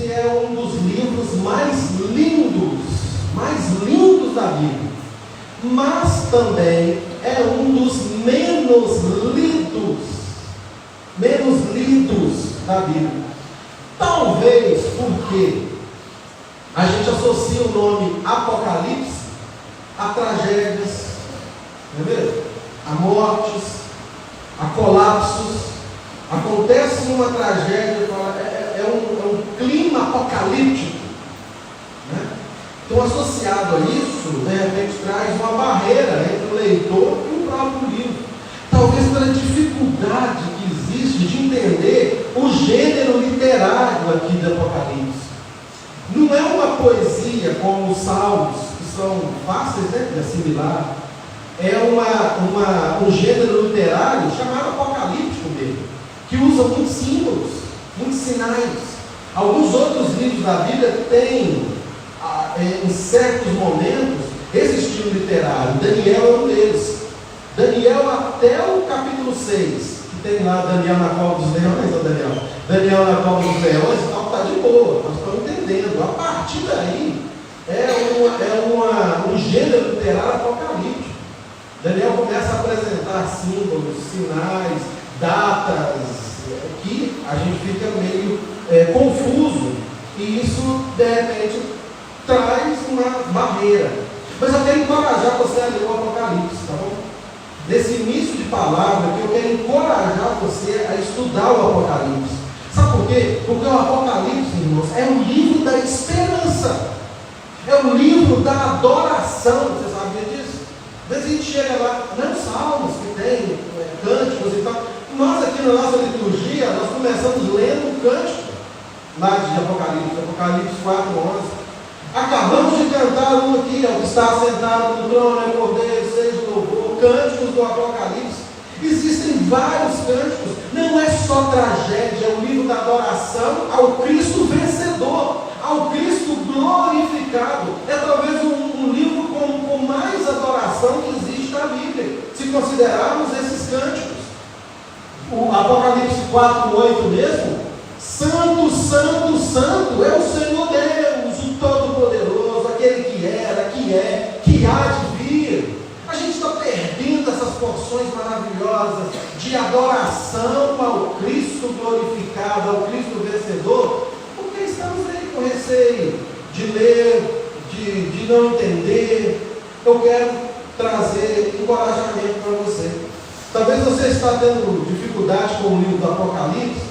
que é um dos livros mais lindos da Bíblia, mas também é um dos menos lidos da Bíblia. Talvez porque a gente associa o nome Apocalipse a tragédias, não é mesmo? A mortes, a colapsos. Acontece uma tragédia, é um clima apocalíptico, né? Então, associado a isso, de repente traz uma barreira entre o leitor e o próprio livro. Talvez pela dificuldade que existe de entender o gênero literário aqui do Apocalipse. Não é uma poesia como os salmos, que são fáceis, né, de assimilar. É um gênero literário chamado apocalíptico mesmo, que usa muitos símbolos, muitos sinais. Alguns outros livros da Bíblia têm, em certos momentos, esse estilo literário. Daniel é um deles. Daniel, até o capítulo 6, que tem lá Daniel na cova dos leões, Daniel na cova dos leões, então está de boa, nós estamos entendendo. A partir daí, um gênero literário apocalíptico. Daniel começa a apresentar símbolos, sinais, datas, que a gente fica meio confuso, e isso, de repente, traz uma barreira. Mas eu quero encorajar você a ler o Apocalipse, tá bom? Nesse início de palavra aqui, eu quero encorajar você a estudar o Apocalipse. Sabe por quê? Porque o Apocalipse, irmãos, é um livro da esperança, é um livro da adoração. Você sabia disso? Às vezes a gente chega lá, não salmos que tem cânticos e tal. Nós aqui na nossa liturgia, nós começamos lendo um cântico lá de Apocalipse 4:11. Acabamos de cantar um aqui, ó, que está sentado no trono, é Cordeiro, seja louvor, cânticos do Apocalipse. Existem vários cânticos, não é só tragédia, é um livro da adoração ao Cristo vencedor, ao Cristo glorificado. É talvez um livro com mais adoração que existe na Bíblia, se considerarmos esses cânticos. O Apocalipse 4:8 mesmo, Santo, Santo, Santo é o Senhor Deus, o Todo-Poderoso, aquele que era, que é, que há de vir. A gente está perdendo essas porções maravilhosas de adoração ao Cristo glorificado, ao Cristo vencedor, porque estamos aí com receio de ler, de não entender. Eu quero trazer encorajamento para você. Talvez você está tendo dificuldade com o livro do Apocalipse,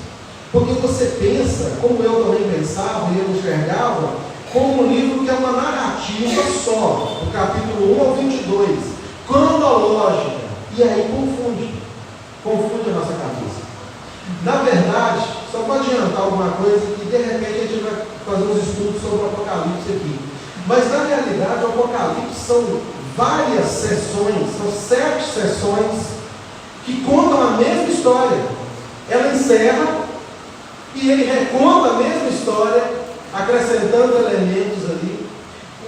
porque você pensa, como eu também pensava e eu enxergava, como um livro que é uma narrativa só, do capítulo 1 ao 22, cronológica, e aí confunde a nossa cabeça. Na verdade, só para adiantar alguma coisa, que de repente a gente vai fazer uns estudos sobre o Apocalipse aqui, mas na realidade o Apocalipse são várias sessões, são 7 sessões, que contam a mesma história. Ela encerra e ele reconta a mesma história, acrescentando elementos ali.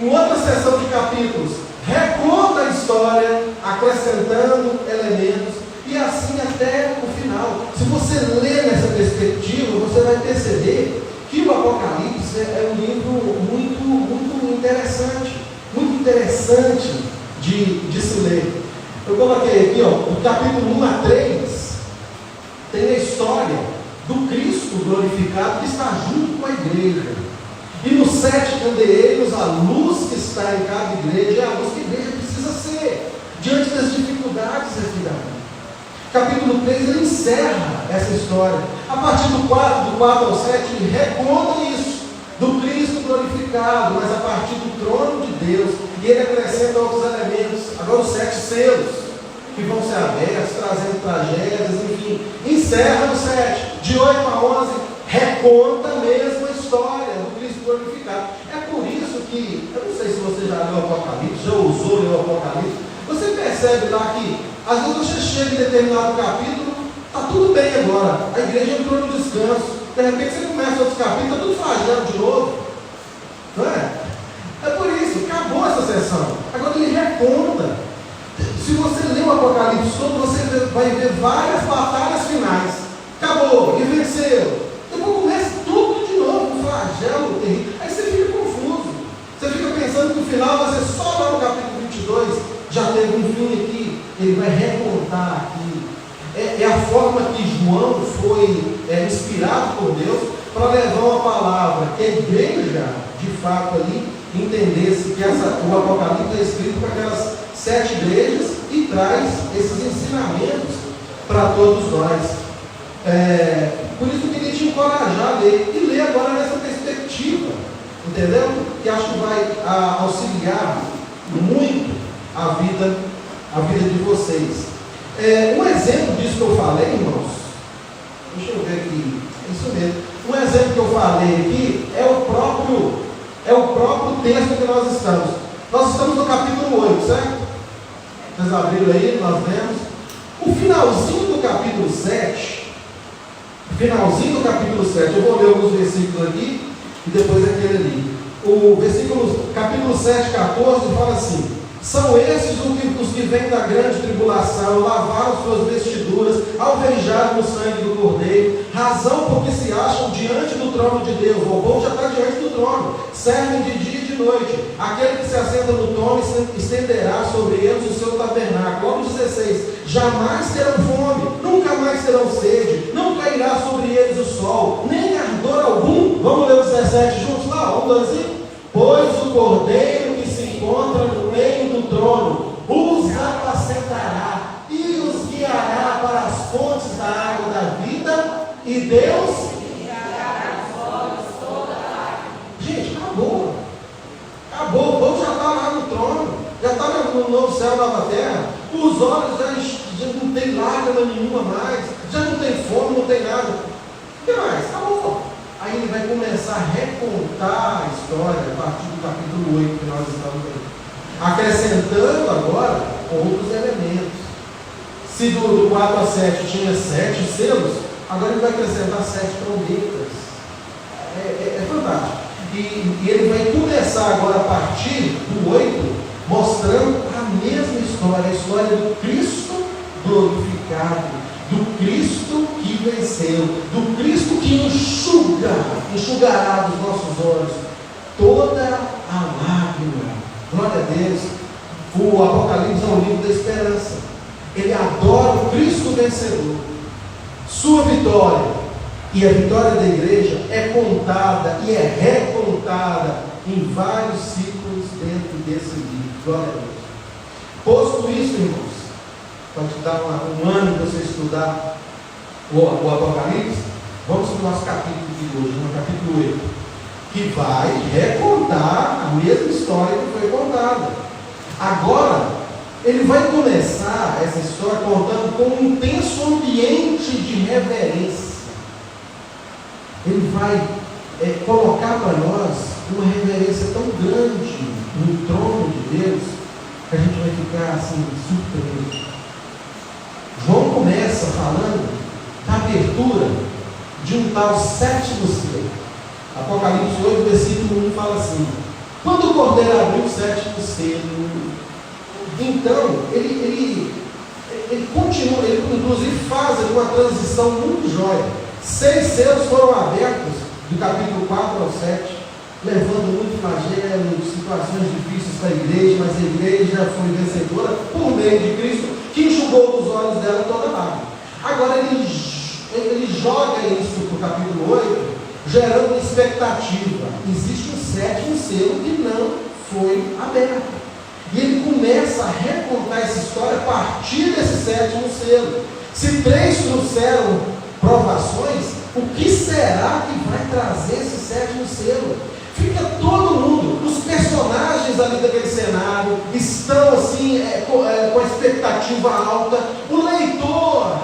Em outra seção de capítulos, reconta a história, acrescentando elementos, e assim até o final. Se você ler nessa perspectiva, você vai perceber que o Apocalipse é um livro muito interessante de se ler. Eu coloquei aqui, do capítulo 1 a 3, tem a história do Cristo glorificado que está junto com a igreja. E nos 7 candeeiros, a luz que está em cada igreja é a luz que a igreja precisa ser, diante das dificuldades aqui da vida. Capítulo 3, ele encerra essa história. A partir do 4 ao 7, ele reconta isso, do Cristo glorificado, mas a partir do trono de Deus, e ele acrescenta outros elementos. Agora os 7 selos, que vão ser abertos, trazendo tragédias, enfim. Encerra no 7, de 8 a 11, reconta a mesma história do Cristo glorificado. É por isso que, eu não sei se você já leu o Apocalipse, já ousou ler o Apocalipse, você percebe lá que, às vezes você chega em determinado capítulo, está tudo bem agora, a igreja entrou no descanso, de repente você começa outros capítulos, está tudo flagelo de novo, não é? É por isso, acabou essa sessão. Agora ele reconta. Se você ler o Apocalipse todo, você vai ver várias batalhas finais. Acabou, e venceu. Depois começa tudo de novo, um flagelo para levar uma palavra que a igreja, de fato, ali entendesse que o Apocalipse é escrito para aquelas 7 igrejas e traz esses ensinamentos para todos nós. Por isso eu queria te encorajar a ler, e ler agora nessa perspectiva, entendeu? Que acho que vai auxiliar muito a vida de vocês. Um exemplo disso que eu falei, irmãos, deixa eu ver aqui, é isso mesmo. Um exemplo que eu falei aqui é o próprio texto que nós estamos. Nós estamos no capítulo 8, certo? Vocês abriram aí, nós vemos. O finalzinho do capítulo 7, eu vou ler alguns versículos aqui e depois aquele ali. O capítulo 7, 14, fala assim: são esses os que vêm da grande tribulação, lavaram suas vestiduras, alvejaram no sangue do Cordeiro, razão porque se acham diante do trono de Deus. O povo já está diante do trono, servem de dia e de noite. Aquele que se assenta no trono estenderá sobre eles o seu tabernáculo. Logo 16: jamais terão fome, nunca mais terão sede, não cairá sobre eles o sol, nem ardor algum. Vamos ler o 17 juntos lá, 1, 2 e... Pois o Cordeiro que se encontra no meio do trono os apacentará e os guiará para as fontes da água da vida, e Deus guiará os olhos toda a água. Gente, acabou. O povo já está lá no trono, já está no novo céu, nova terra. Os olhos já não tem lágrima nenhuma mais, já não tem fome, não tem nada. O que mais? Acabou. Aí ele vai começar a recontar a história a partir do capítulo 8 que nós estamos vendo, acrescentando agora outros elementos. Se do 4 a 7 tinha 7 selos, agora ele vai acrescentar 7 trombetas. É fantástico. E ele vai começar agora a partir do 8, mostrando a mesma história, a história do Cristo glorificado, do Cristo que venceu, do Cristo que enxugará dos nossos olhos toda a lágrima. Glória a Deus. O Apocalipse é um livro da esperança. Ele adora o Cristo vencedor. Sua vitória e a vitória da igreja é contada e é recontada em vários ciclos dentro desse livro. Glória a Deus. Posto isso, irmãos, pode dar um ano para você estudar o Apocalipse. Vamos para o nosso capítulo de hoje, no capítulo 8, que vai recontar a mesma história que foi contada. Agora, ele vai começar essa história contando com um intenso ambiente de reverência. Ele vai colocar para nós uma reverência tão grande no trono de Deus, que a gente vai ficar assim, surpreso. João começa falando da abertura de um tal sétimo selo. Apocalipse 8, versículo 1 fala assim: quando o Cordeiro abriu o sétimo selo, então ele continua, ele inclusive faz uma transição muito jóia. 6 selos foram abertos, do capítulo 4 ao 7, levando muito flagelo, situações difíceis para a igreja, mas a igreja foi vencedora por meio de Cristo, que enxugou dos olhos dela toda a lágrima. Agora ele joga isso para o capítulo 8, gerando expectativa. Existe um sétimo selo que não foi aberto. E ele começa a recontar essa história a partir desse sétimo selo. Se 3 trouxeram provações, o que será que vai trazer esse sétimo selo? Fica todo mundo, os personagens ali daquele cenário estão assim, com a expectativa alta. O leitor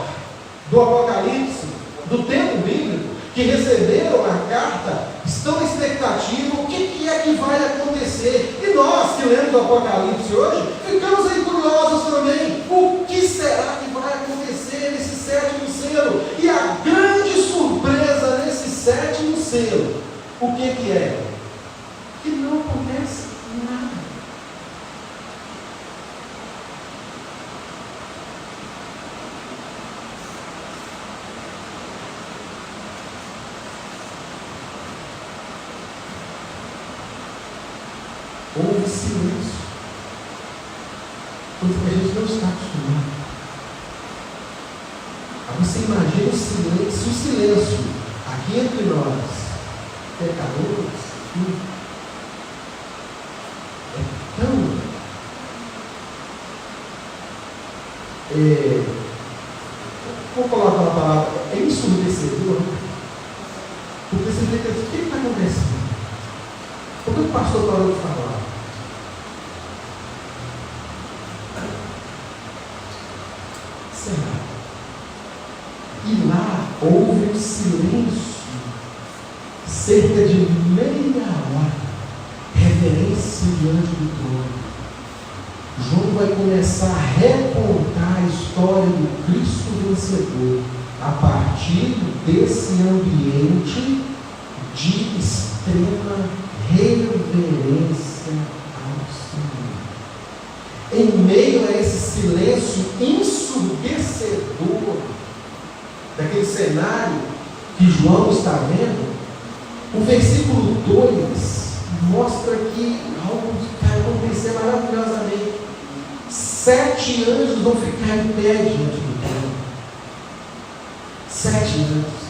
do Apocalipse, do tempo bíblico, que receberam a carta, estão na expectativa, o que é que vai acontecer? E nós que lemos o Apocalipse hoje, ficamos aí curiosos também, o que será que vai acontecer nesse sétimo selo? E a grande surpresa nesse sétimo selo, o que é? Que não acontece nada. Houve silêncio, coisa que a gente não está acostumado. Aí você imagina o silêncio aqui entre nós. pecadores, é tão vou colocar uma palavra, é ensurdecedor, porque você vê que o que está acontecendo? Por que o pastor parou de falar? Será? E lá houve um silêncio, cerca de meia hora, reverência diante do trono. João vai começar a recontar a história do Cristo vencedor a partir desse ambiente de extrema reverência ao Senhor. Em meio a esse silêncio ensurdecedor daquele cenário que João está vendo, o versículo 2 mostra que algo vai acontecer maravilhosamente. 7 anjos vão ficar em pé diante do trono. 7 anjos.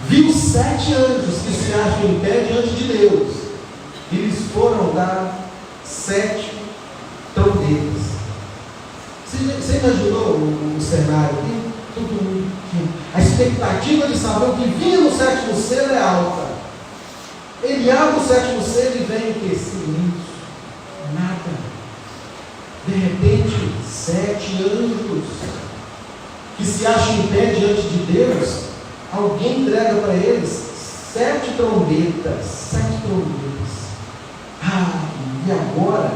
Viu 7 anjos que se acham em pé diante de Deus. E eles foram dar 7 trombetas. Você imaginou o cenário aqui? Todo mundo. A expectativa de saber o que vinha no 7º selo é alta. Ele abre o 7º selo e vem o que? Silêncio. Nada. De repente, 7 anjos que se acham em pé diante de Deus, alguém entrega para eles 7 trombetas. 7 trombetas. E agora,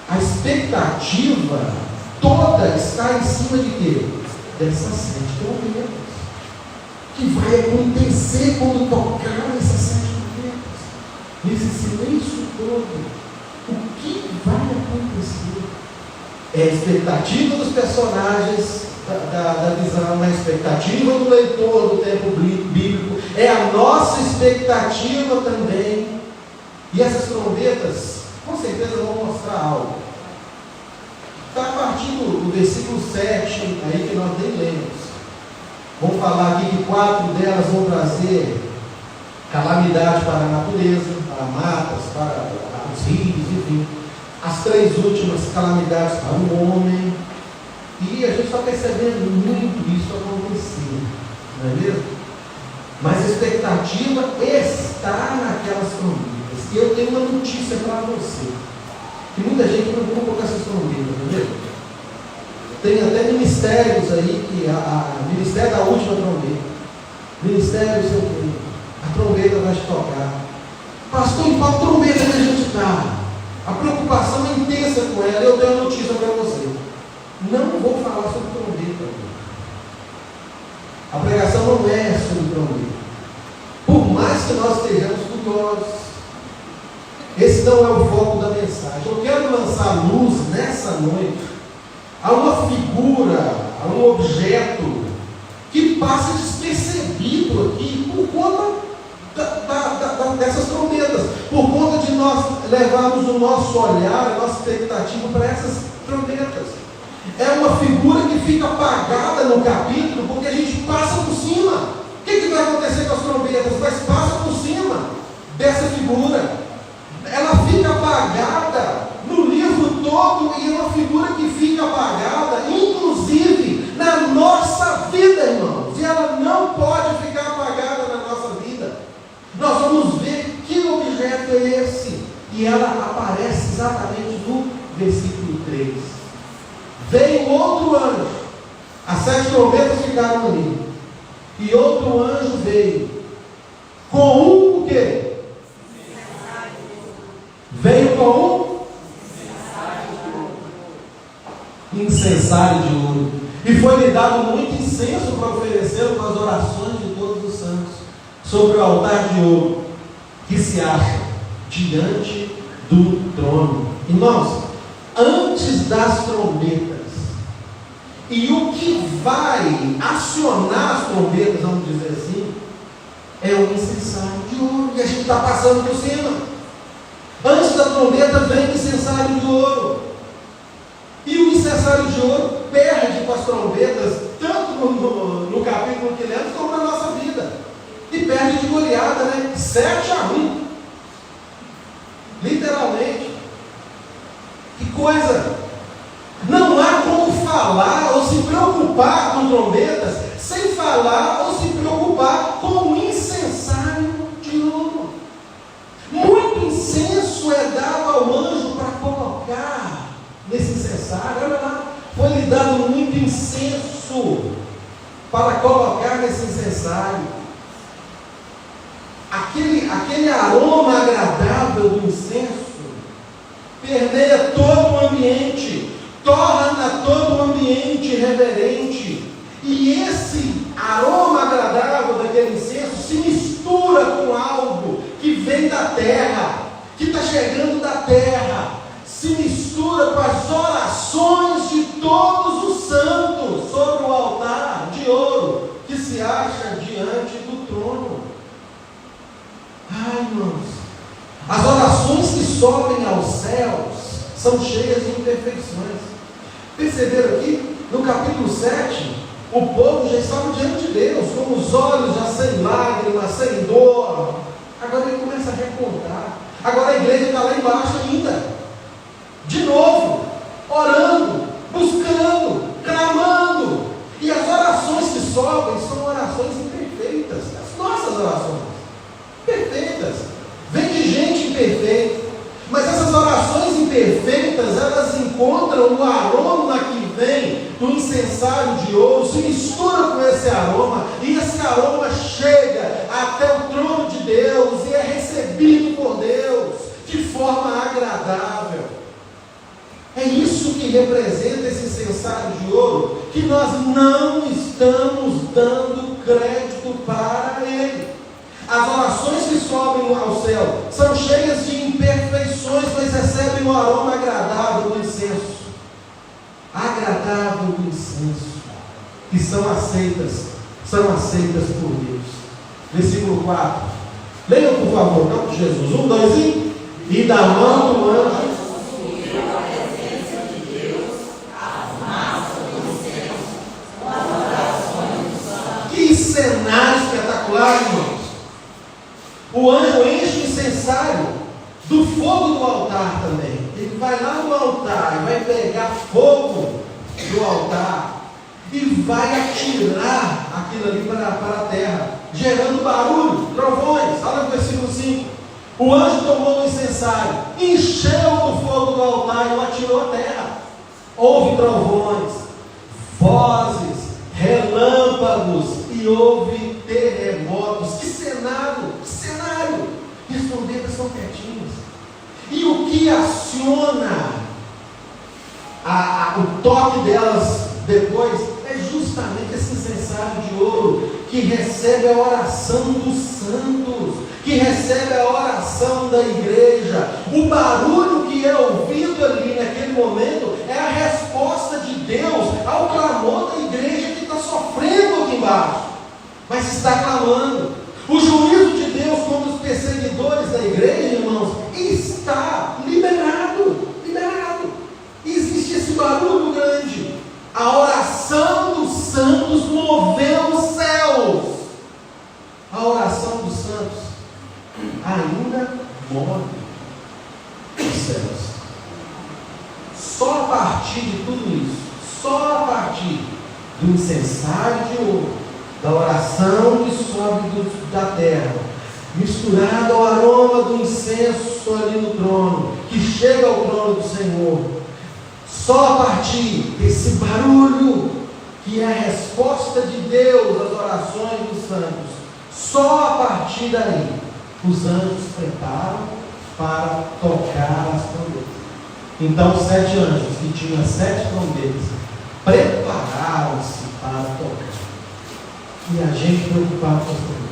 a expectativa toda está em cima de quê? Dessas 7 trombetas. O que vai acontecer quando tocar essas 7 trombetas? Nesse silêncio todo. O que vai acontecer? É a expectativa dos personagens da visão, é a expectativa do leitor do texto bíblico, é a nossa expectativa também. E essas trombetas, com certeza, vão mostrar algo. Está a partir do versículo 7, aí que nós nem lemos. Vamos falar aqui que 4 delas vão trazer calamidade para a natureza, para matas, para os rios, enfim. As 3 últimas calamidades para o homem. E a gente está percebendo muito isso acontecer, não é mesmo? Mas a expectativa está naquelas trombetas. E eu tenho uma notícia para você. Que muita gente não coloca essas trombetas, não é mesmo? Tem até ministérios aí, que ministério da última trombeta. Ministério, sei o quê. A trombeta vai te tocar. Pastor, em qual trombeta que a gente está? A preocupação é intensa com ela. Eu tenho uma notícia para você. Não vou falar sobre trombeta. A pregação não é sobre trombeta. Por mais que nós estejamos curiosos, esse não é o foco da mensagem. Eu quero lançar luz nessa noite a uma figura, a um objeto que passa despercebido aqui por conta dessas trombetas, por conta de nós levarmos o nosso olhar, a nossa expectativa para essas trombetas. É uma figura que fica apagada no capítulo, porque a gente passa por cima. O que vai acontecer com as trombetas? Mas passa por cima dessa figura. Ela fica apagada no livro todo, e é uma figura que fica apagada, inclusive na nossa vida, irmãos. E ela não pode ficar apagada na nossa vida. Nós vamos ver que objeto é esse. E ela aparece exatamente no versículo 3. Veio outro anjo. As 7 trombetas ficaram ali. E outro anjo veio. Com o quê? Veio com incensário de ouro. E foi-lhe dado muito incenso para oferecer com as orações de todos os santos sobre o altar de ouro que se acha diante do trono. Irmãos, antes das trombetas, e o que vai acionar as trombetas, vamos dizer assim, é o incensário de ouro. E a gente está passando por cima. Antes da trombeta vem o incensário de ouro. E o incensário de ouro perde com as trombetas, tanto no capítulo que lemos, como na nossa vida. E e perde de goleada, né? 7-1. Literalmente. Que coisa! Não há como falar ou se preocupar com trombetas sem falar ou se preocupar com o incensário de ouro. Muito incenso é dado ao anjo para colocar nesse incensário. Olha lá, foi-lhe dado muito incenso para colocar nesse incensário. Aquele aroma agradável do incenso permeia todo o ambiente, torna todo o ambiente reverente. E esse aroma agradável daquele incenso se mistura com algo que vem da terra, que está chegando da terra, se mistura com as orações de todos os santos sobre o altar de ouro que se acha diante do trono. Ai, irmãos, as orações que sobem aos céus são cheias de imperfeições. Perceberam aqui? No capítulo 7, o povo já estava diante de Deus, com os olhos já sem lágrimas, sem dor. Agora ele começa a recontar. Agora a igreja está lá embaixo ainda. De novo, orando, buscando, clamando. E as orações que sobem são orações imperfeitas. As nossas orações perfeitas. Vem de gente imperfeita. Mas essas orações imperfeitas, elas encontram o aroma que vem do incensário de ouro, se mistura com esse aroma, e esse aroma chega até o trono de Deus e é recebido por Deus de forma agradável. É isso que representa esse incensário de ouro, que nós não estamos dando crédito para ele. As orações que sobem ao céu são cheias de imperfeições, mas recebem o aroma agradável do incenso. Agradável do incenso. Que são aceitas por Deus. Versículo 4. Leiam, por favor, em nome de Jesus. 1, 2 e da mão do anjo. Que cenário espetacular, irmãos. O anjo enche o incensário do fogo do altar também. Ele vai lá no altar e vai pegar fogo do altar e vai atirar aquilo ali para a terra, gerando barulho, trovões. Olha no versículo 5. O anjo tomou o incensário, encheu do fogo do altar e o atirou à terra. Houve trovões, vozes, relâmpagos e houve terremotos. Que cenário! Que cenário! E as trombetas estão quietinhas. E o que aciona o toque delas depois é justamente esse incensário de ouro que recebe a oração dos santos, que recebe a oração da igreja. O barulho que é ouvido ali naquele momento é a resposta de Deus ao clamor da igreja que está sofrendo aqui embaixo, mas está clamando. O juízo de Deus contra os perseguidores da igreja, irmãos, está liberado. Existe esse barulho grande. A oração dos santos moveu os céus. A oração dos santos ainda move os céus. Só a partir de tudo isso, só a partir do incensário de ouro, da oração que sobe da terra, misturado ao aroma do incenso ali no trono, que chega ao trono do Senhor, só a partir desse barulho, que é a resposta de Deus às orações dos santos, só a partir daí, os anjos preparam para tocar as trombetas. Então, os 7 anjos que tinham 7 trombetas prepararam-se para tocar. E a gente preocupado com as trombetas.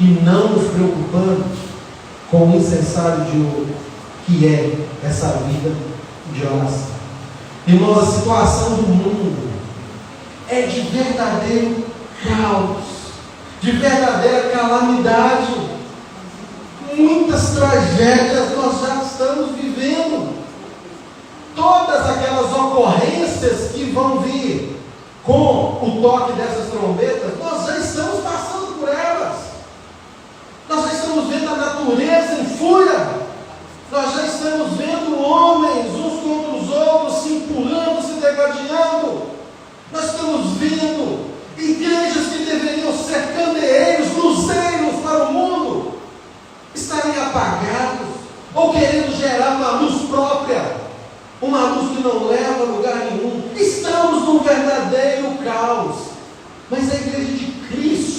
E não nos preocupando com o incensário de ouro, que é essa vida de oração. Irmãos, a situação do mundo é de verdadeiro caos, de verdadeira calamidade. Muitas tragédias nós já estamos vivendo. Todas aquelas ocorrências que vão vir com o toque dessas trombetas, nós já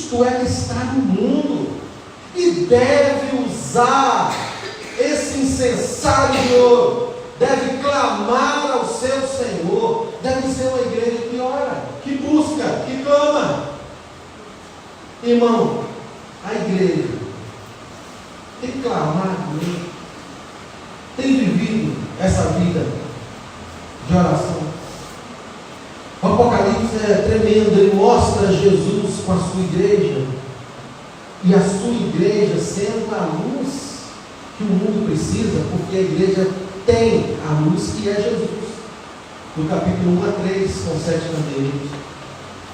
Cristo, ela está no mundo e deve usar esse incensário de ouro, deve clamar ao seu Senhor, deve ser uma igreja que ora, que busca, que clama. Irmão, a igreja tem clamado, tem vivido essa vida de oração. O Apocalipse é tremendo, ele mostra Jesus com a sua igreja, e a sua igreja sendo a luz que o mundo precisa, porque a igreja tem a luz que é Jesus. Do capítulo 1 a 3, com 7 candeiros.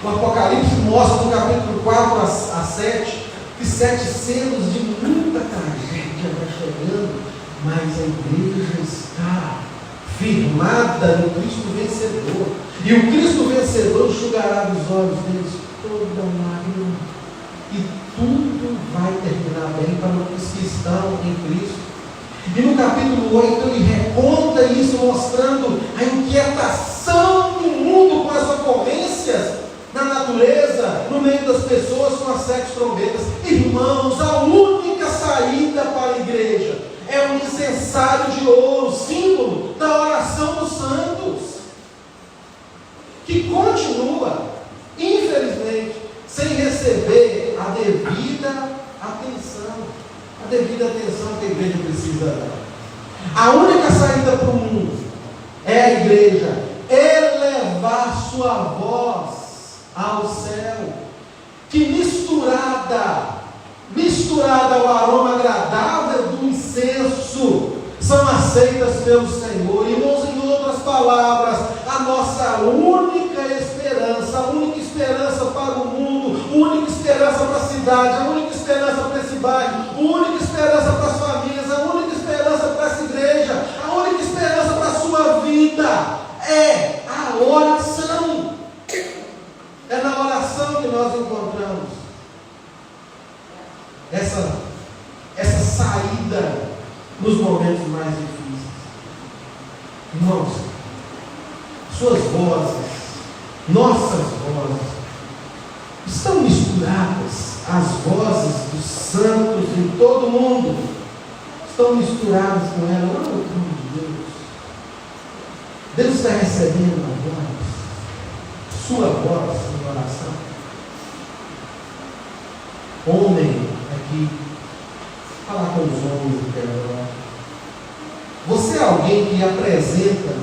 O Apocalipse mostra no capítulo 4 a 7, que 7 selos de muita tragédia vai chegando, mas a igreja está firmada no Cristo vencedor, e o Cristo vencedor enxugará dos olhos deles toda lágrima, e tudo vai terminar bem para os que estão em Cristo. E no capítulo 8 ele reconta isso, mostrando a inquietação do mundo com as ocorrências na natureza, no meio das pessoas com as 7 trombetas. Irmãos, a única saída para a igreja é um incensário de ouro, símbolo da oração dos santos, que continua, infelizmente, sem receber a devida atenção que a igreja precisa dar. A única saída para o mundo é a igreja elevar sua voz ao céu, que misturada ao aroma agradável do incenso, são aceitas pelo Senhor. Irmãos, em outras palavras, a nossa única esperança para o mundo, a única esperança para a cidade, a única esperança para esse bairro, a única esperança para as famílias, a única esperança para essa igreja, a única esperança para a sua vida é a oração. É na oração que nós encontramos essa saída nos momentos mais difíceis. Irmãos, suas vozes, nossas vozes, estão misturadas às vozes dos santos em todo o mundo, estão misturadas com ela lá no trono de Deus. Deus está recebendo a voz, sua voz em oração. Homem aqui, falar com os homens do agora. Você é alguém que apresenta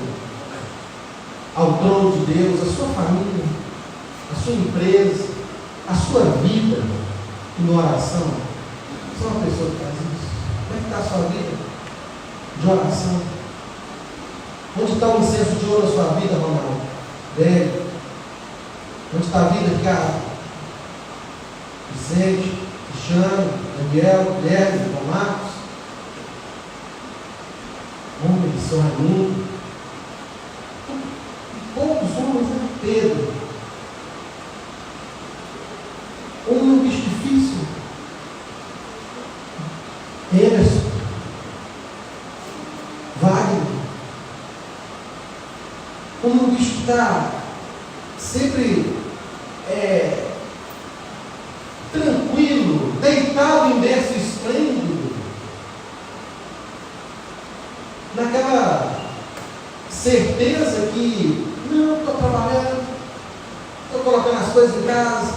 ao trono de Deus a sua família, a sua empresa, a sua vida em oração? Você é uma pessoa que faz isso? Como é que está a sua vida de oração? Onde está o incenso de ouro na sua vida, Ronaldo? Velho. Onde está a vida, Ricardo? Vicente, Cristiano, Daniel, Guilherme, João Marcos, homens, São Raimundo, poucos homens, né? Pedro, um bicho difícil, Emerson, Wagner, um bicho que está sempre tranquilo, deitado em berço esplêndido, naquela certeza que não, estou trabalhando, estou colocando as coisas em casa,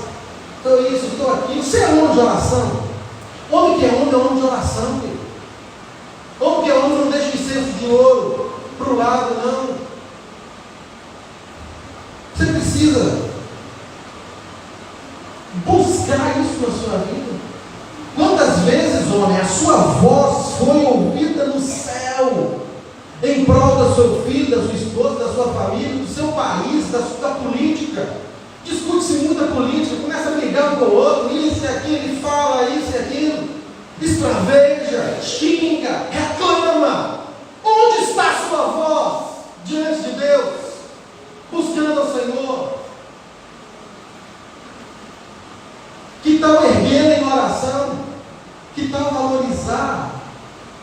estou isso, estou aquilo. Você é homem de oração? Homem que é homem de oração, querido. Homem que é homem não deixa o incenso de ouro para o lado, não. Você precisa buscar isso na sua vida. Quantas vezes, homem, a sua voz foi ouvida no céu em prol do seu filho, da sua esposa, da sua família, do seu país, da política? Discute-se muita política, começa a brigar um com o outro, isso e aquilo, ele fala isso e aquilo, espraveja, xinga, reclama. Onde está a sua voz diante de Deus, buscando ao Senhor? Que tal erguer em oração? Que tal valorizar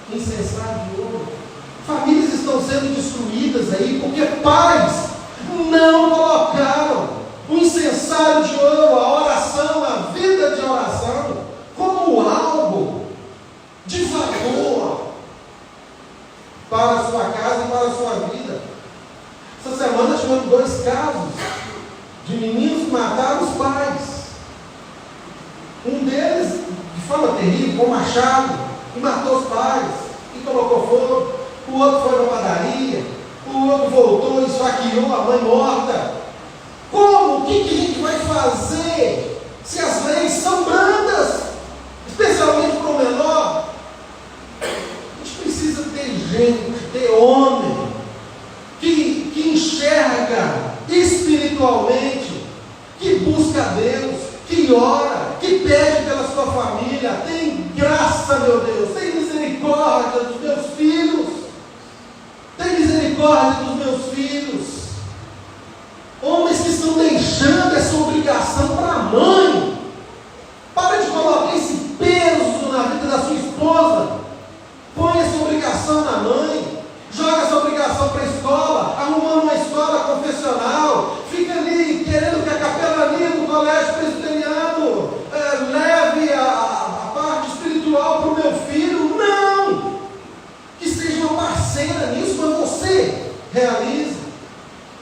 incensário de ouro? Famílias estão sendo destruídas aí porque pais não colocaram o incensário de ouro, a oração, a vida vida de oração como algo de valor para a sua casa e para a sua vida. Essa semana tivemos 2 casos de meninos que mataram os pais. Um deles, de forma terrível, com machado, e matou os pais, e colocou fogo. O outro foi na padaria, o outro voltou e esfaqueou a mãe morta. Como? O que a gente vai fazer se as leis são brandas, especialmente para o menor? A gente precisa ter gente, ter homem, que enxerga espiritualmente, que busca a Deus, que ora, que pede pela sua família, tem graça, meu Deus, tem misericórdia dos meus filhos, tem misericórdia dos meus filhos. Homens que estão deixando essa obrigação para a mãe. Para de colocar esse peso na vida da sua esposa. Põe essa obrigação na mãe. Joga essa obrigação para a escola, arrumando uma escola confessional. Fica ali querendo que a capelania do colégio presbiteriano leve a parte espiritual para o meu filho. Não! Que seja uma parceira nisso, mas você realiza.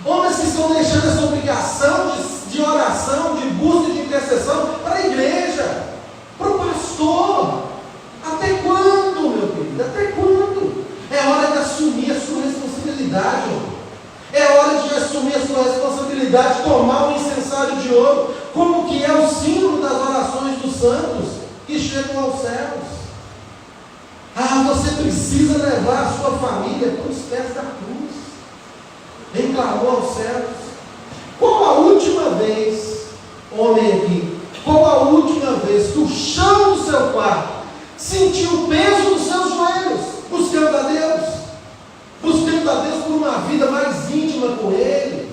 Homens que estão deixando essa obrigação de oração, de busca e de intercessão para a igreja, para o pastor. Até quando, meu querido? Até quando? É hora de assumir a sua responsabilidade, homem. É hora de assumir a sua responsabilidade, tomar um incensário de ouro, como que é o símbolo das orações dos santos que chegam aos céus. Você precisa levar a sua família para os pés da cruz, em clamor aos céus. Qual a última vez, homem aqui, qual a última vez que o chão do seu quarto sentiu o peso dos seus joelhos, buscando a Deus por uma vida mais íntima com Ele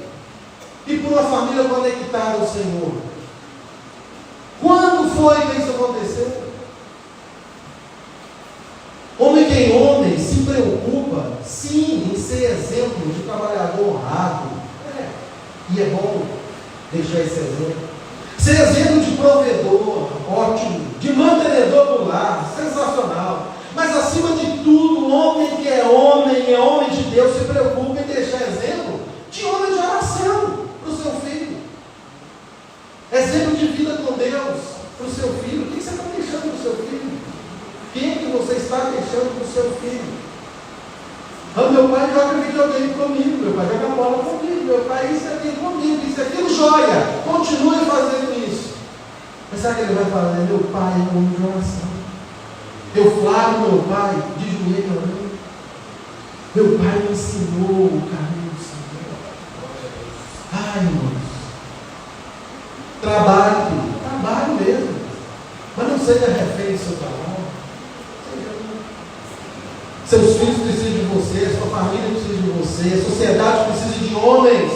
e por uma família conectada ao Senhor? Quando foi que isso aconteceu? Homem se preocupa, sim, em ser exemplo de trabalhador honrado. E é bom deixar esse exemplo. Ser exemplo de provedor, ótimo. De mantenedor do lar, sensacional. Mas acima de tudo, o homem que é homem de Deus, se preocupa em deixar exemplo de homem de oração para o seu filho. Exemplo de vida com Deus para o seu filho. O que você está deixando para o seu filho? Quem que você está deixando para o seu filho? Meu pai joga videogame comigo, meu pai joga bola comigo, meu pai isso aqui comigo, isso aquilo, joia, continue fazendo isso. Mas sabe o que ele vai fazer? Meu pai é um homem de oração. Eu falo meu pai de joelho orando. Meu pai me ensinou o caminho do Senhor. Ai, irmãos, trabalho mesmo, mas não seja refém do seu trabalho. Seus filhos precisam de você, sua família precisa de você, a sociedade precisa de homens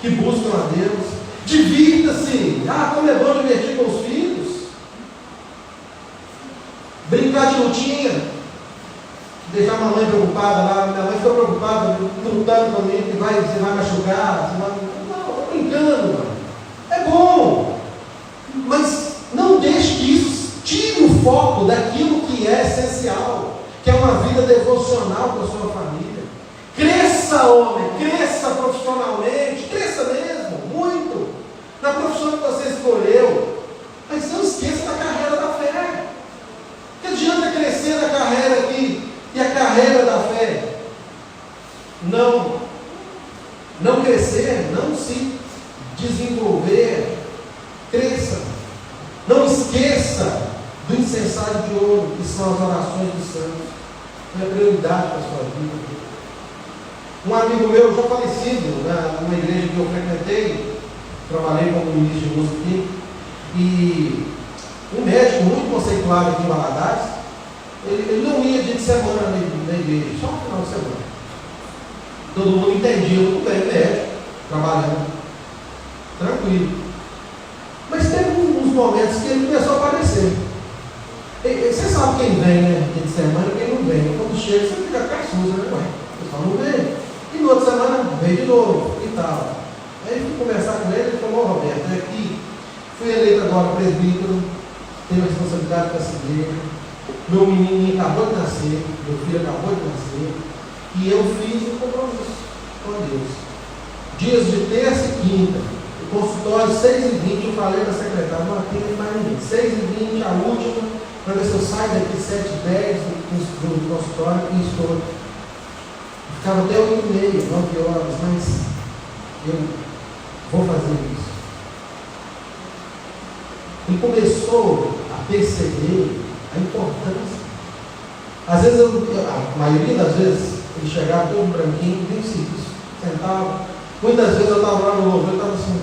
que buscam a Deus. Divirta-se. Como é bom divertir com os filhos. Brincar de lutinha. Deixar a mamãe preocupada lá. Minha mãe ficou preocupada, lutando comigo, que você vai machucar. Não, estou brincando, mano. É bom. Mas não deixe que isso tire o foco daquilo que é essencial, que é uma vida devocional para a sua família. Cresça, homem, cresça profissionalmente, cresça mesmo, muito, na profissão que você escolheu, mas não esqueça da carreira da fé. Que adianta crescer na carreira aqui e a carreira da fé não crescer, não se desenvolver? Cresça, não esqueça do incensário de ouro, que são as orações dos santos. É prioridade para a sua vida. Um amigo meu, já falecido, numa igreja que eu frequentei, trabalhei como ministro de música aqui, e um médico muito conceituado aqui em Valadares, ele não ia dia de semana na igreja, só no final de semana. Todo mundo entendia muito bem, médico, trabalhando, tranquilo. Mas teve uns momentos que ele começou a aparecer. Você sabe quem vem, né? Dia de semana e quem não vem. Quando chega, você fica caçuza, né? O pessoal não vem. E na outra semana veio de novo e tal. Aí fui conversar com ele, ele falou: Roberto, aqui fui eleito agora presbítero tenho responsabilidade com essa igreja. Meu menininho acabou de nascer, meu filho acabou de nascer, e eu fiz um compromisso com Deus. Dias de terça e quinta, o consultório 6h20, eu falei para a secretária, não atende mais ninguém. 6h20, a última, para ver se eu saio daqui 7h10 do consultório e estou. Ficava até 8h30, 9h, mas eu vou fazer isso. E começou a perceber a importância. Às vezes, a maioria das vezes, ele chegava todo branquinho, nem serviço, sentava. Muitas vezes eu estava lá no louvor, eu estava assim.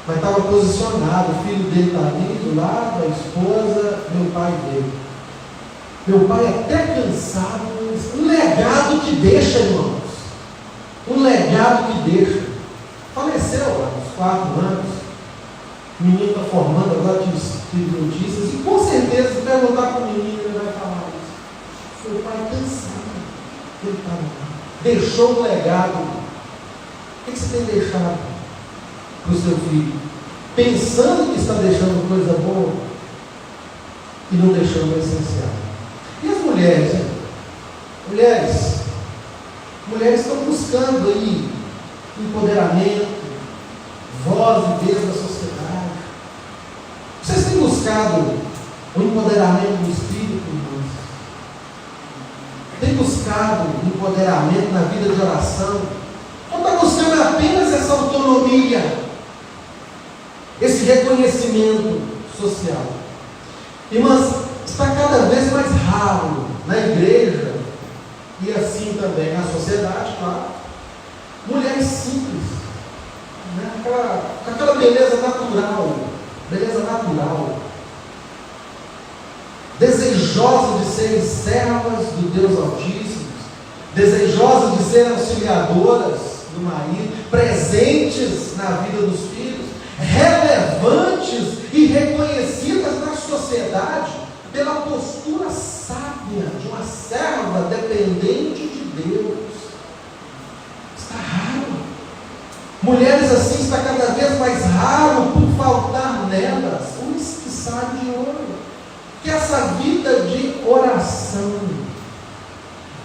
Mas estava posicionado, o filho dele está ali, do lado, a esposa, meu pai dele. Meu pai até cansado, um legado que deixa, irmãos. Um legado que deixa. Faleceu há uns 4 anos. O menino está formando, agora tive notícias, e com certeza, se perguntar para o menino, ele vai falar isso. Seu pai cansado, ele estava lá. Deixou um legado. O que você tem deixado para o seu filho? Pensando que está deixando coisa boa e não deixando o essencial. E as mulheres, hein? Mulheres estão buscando aí empoderamento, voz e vez da sociedade. Vocês têm buscado o empoderamento do Espírito, irmãos? Tem buscado empoderamento na vida de oração? Ou está buscando apenas essa autonomia, esse reconhecimento social? Irmãs, está cada vez mais raro na igreja e assim também na sociedade, claro, mulheres simples, né? aquela beleza natural, desejosa de serem servas do Deus Altíssimo, desejosas de serem auxiliadoras do marido, presentes na vida dos filhos, relevantes e reconhecidas na sociedade pela postura sábia de uma serva dependente de Deus. Está raro. Mulheres assim está cada vez mais raro por faltar nelas um esquiçado de ouro, que é essa vida de oração.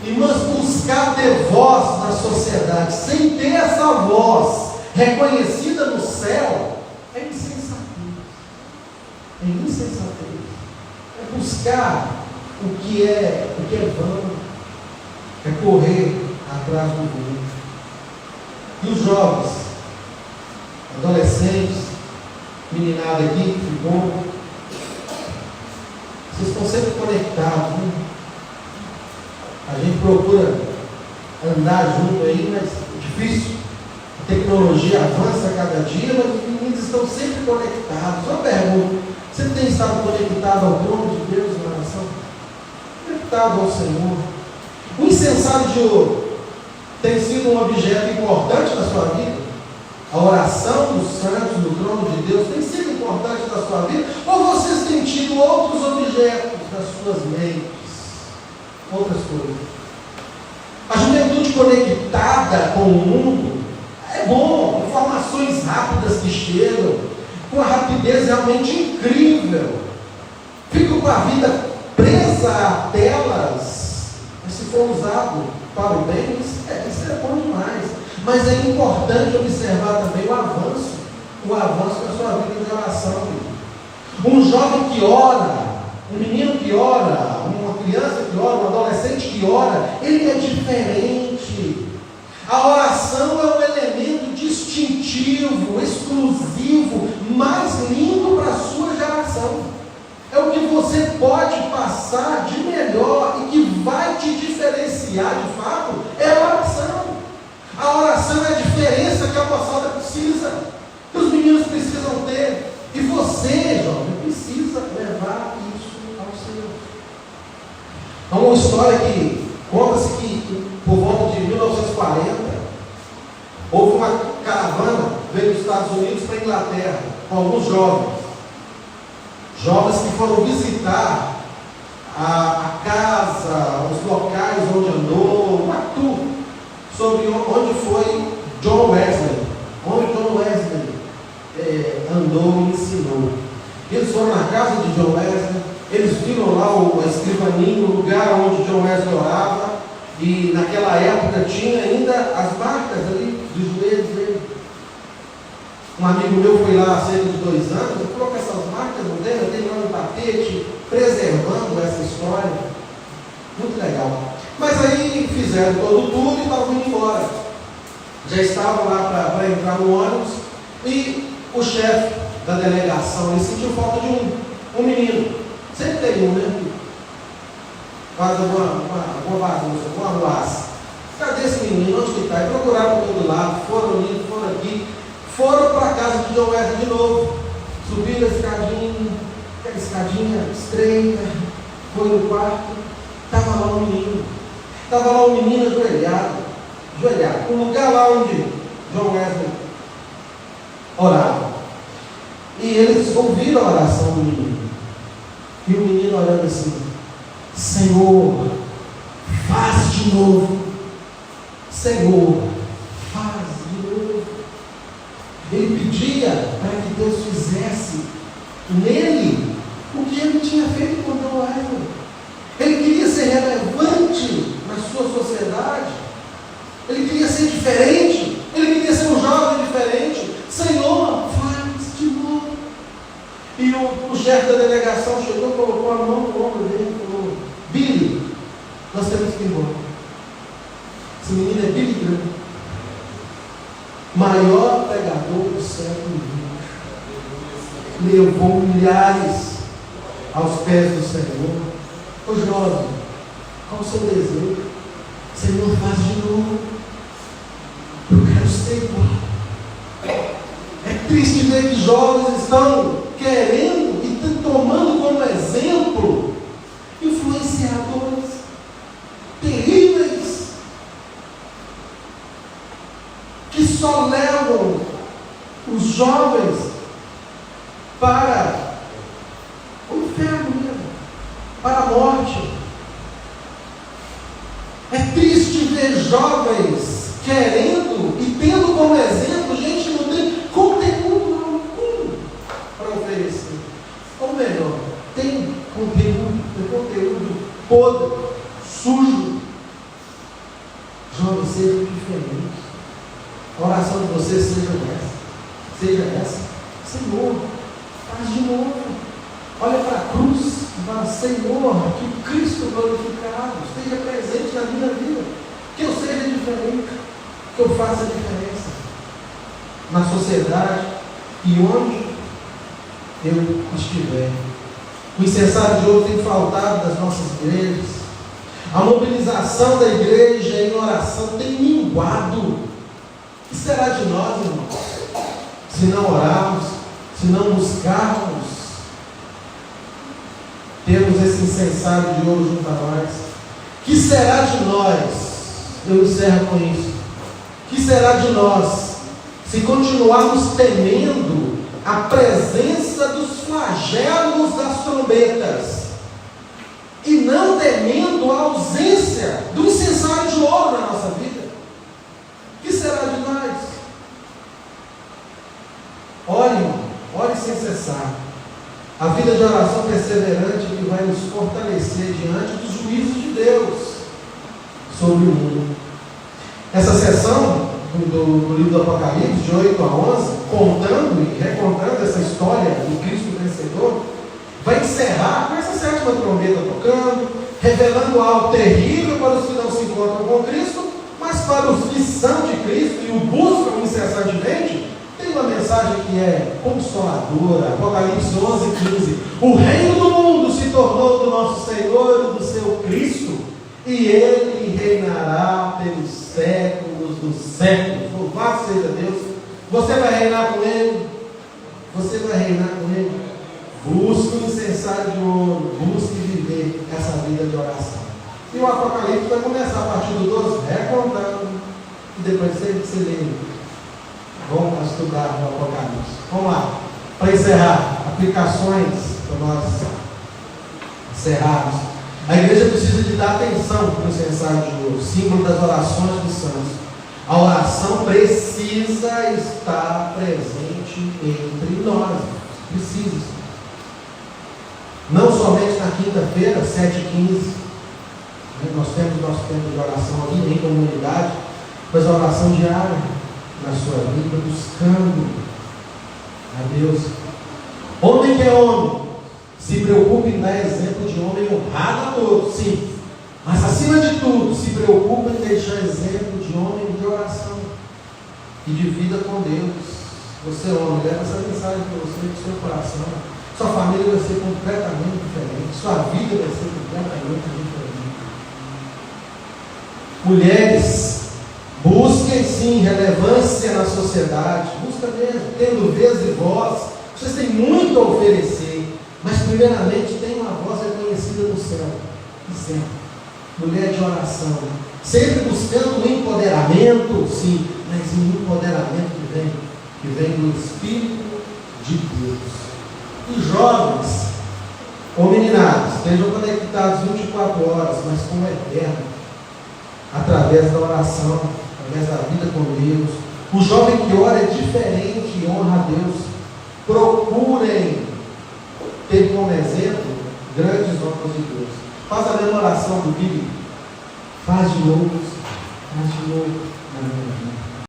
Irmãs, buscar ter voz na sociedade sem ter essa voz reconhecida no céu é insensatez. É buscar o que é vão, é correr atrás do vento. E os jovens, adolescentes, meninada aqui, que bom, vocês estão sempre conectados, né? A gente procura andar junto aí, mas é difícil. A tecnologia avança a cada dia, mas os meninos estão sempre conectados. Uma pergunta: você tem estado conectado ao trono de Deus em oração? Conectado ao Senhor? O incensário de ouro tem sido um objeto importante na sua vida? A oração dos santos no trono de Deus tem sido importante na sua vida? Ou vocês têm tido outros objetos nas suas mentes? Outras coisas. A juventude conectada com o mundo é bom, informações rápidas que chegam, com uma rapidez realmente incrível. Ficam com a vida presa a telas, mas se for usado para o bem, isso é bom demais. Mas é importante observar também o avanço da sua vida de oração. Um jovem que ora, um menino que ora, uma criança que ora, um adolescente que ora, ele é diferente. A oração é um elemento distintivo, exclusivo, mais lindo para a sua geração. É o que você pode passar de melhor e que vai te diferenciar de fato, é a oração. A oração é a diferença que a moçada precisa, que os meninos precisam ter. E você, jovem, precisa levar isso ao Senhor. Há uma história que conta-se que por volta de 1940 houve uma caravana veio dos Estados Unidos para a Inglaterra com alguns jovens que foram visitar a casa, os locais onde andou, uma tour sobre onde foi John Wesley, onde John Wesley mandou e ensinou. Eles foram na casa de John Wesley, eles viram lá a escrivaninha, o lugar onde John Wesley orava, e naquela época tinha ainda as marcas ali dos joelhos dele. Um amigo meu foi lá há cerca de 2 anos e colocou essas marcas no dedo, tem lá no tapete, preservando essa história. Muito legal. Mas aí fizeram todo o tour e estavam indo embora. Já estavam lá para entrar no ônibus e o chefe da delegação ele sentiu falta de um menino. Sempre tem um, né? Faz uma bagunça, uma arruaça. Cadê esse menino? Onde que está? E procuraram por todo lado, foram ali, foram aqui, foram para a casa de John Wesley de novo. Subiram a escadinha, aquela escadinha estreita, foi no quarto, estava lá um menino. Estava lá um menino ajoelhado. O lugar lá onde John Wesley orava. E eles ouviram a oração do menino. E o menino orando assim: Senhor, faz de novo. Senhor, faz de novo. Ele pedia para que Deus fizesse nele o que ele tinha feito com John Wesley. Ele queria ser relevante na sua sociedade. Ele queria ser diferente. Ele queria ser um jovem diferente. Senhor, faz de novo. E o chefe da delegação chegou e colocou a mão no ombro dele e falou: Billy, nós temos que ir embora. Esse menino é Billy Graham, maior pregador do século XX. Levou milhares aos pés do Senhor. Ô jovem, qual o seu desejo? Senhor, faz de novo. Eu quero ser igual. É triste ver que jovens estão querendo e estão tomando como exemplo influenciadores terríveis que só levam os jovens para o inferno mesmo, para a morte. É triste ver jovens querendo e tendo como exemplo gente que não tem conteúdo algum para oferecer. Ou melhor, tem conteúdo podre, sujo. Jovens, sejam diferentes. A oração de vocês seja essa. Senhor, faz de novo. Olha para a cruz e fala: Senhor, que o Cristo glorificado esteja presente na minha vida, que eu seja diferente, que eu faça a diferença na sociedade e onde eu estiver. O incensário de ouro tem faltado das nossas igrejas. A mobilização da igreja em oração tem minguado. O que será de nós, irmãos, se não orarmos, se não buscarmos termos esse incensário de ouro junto a nós? Que será de nós? Eu encerro com isso. Que será de nós se continuarmos temendo a presença dos flagelos das trombetas e não temendo a ausência do incensário de ouro na nossa vida? Que será de nós? Ore sem cessar. A vida de oração perseverante que vai nos fortalecer diante dos juízos de Deus sobre o mundo. Essa sessão do livro do Apocalipse, de 8 a 11, contando e recontando essa história do Cristo vencedor, vai encerrar com essa 7ª trombeta tocando, revelando algo terrível para os que não se encontram com Cristo, mas para os que são de Cristo e o buscam incessantemente. Tem uma mensagem que é consoladora. Apocalipse 11:15. O reino do mundo se tornou do nosso Senhor e do seu Cristo, e Ele reinará pelos séculos dos séculos. Louvado seja Deus. Você vai reinar com Ele? Você vai reinar com Ele? Busque o incensário de ouro, busque viver essa vida de oração. E o Apocalipse vai começar a partir do 12, recontando, e depois você lê. Vamos estudar no Apocalipse. Vamos lá. Para encerrar, aplicações para nós encerrarmos. A igreja precisa de dar atenção para o incensário de ouro, símbolo das orações dos santos. A oração precisa estar presente presente entre nós. Precisa. Não somente na quinta-feira, 7h15, nós temos nosso tempo de oração aqui em comunidade, mas a oração diária na sua vida, buscando a Deus. Homem que é homem, se preocupe em dar exemplo de homem honrado a todos, sim, mas acima de tudo, se preocupe em deixar exemplo de homem de oração e de vida com Deus. Você, homem, leva essa mensagem para você do seu coração. Sua família vai ser completamente diferente, sua vida vai ser completamente diferente. Mulheres, busquem sim relevância na sociedade, busca mesmo, tendo vez e voz. Vocês têm muito a oferecer, mas primeiramente tem uma voz reconhecida no céu. Exemplo, mulher de oração, sempre buscando o empoderamento, sim, mas um empoderamento que vem do Espírito de Deus. E jovens, ou meninados, estejam conectados 24 horas, mas com o eterno, através da oração, através da vida com Deus. O jovem que ora é diferente e honra a Deus. Procurem ter como exemplo grandes obras de Deus. Faz a mesma oração do Bíblia. Faz de novo na minha vida.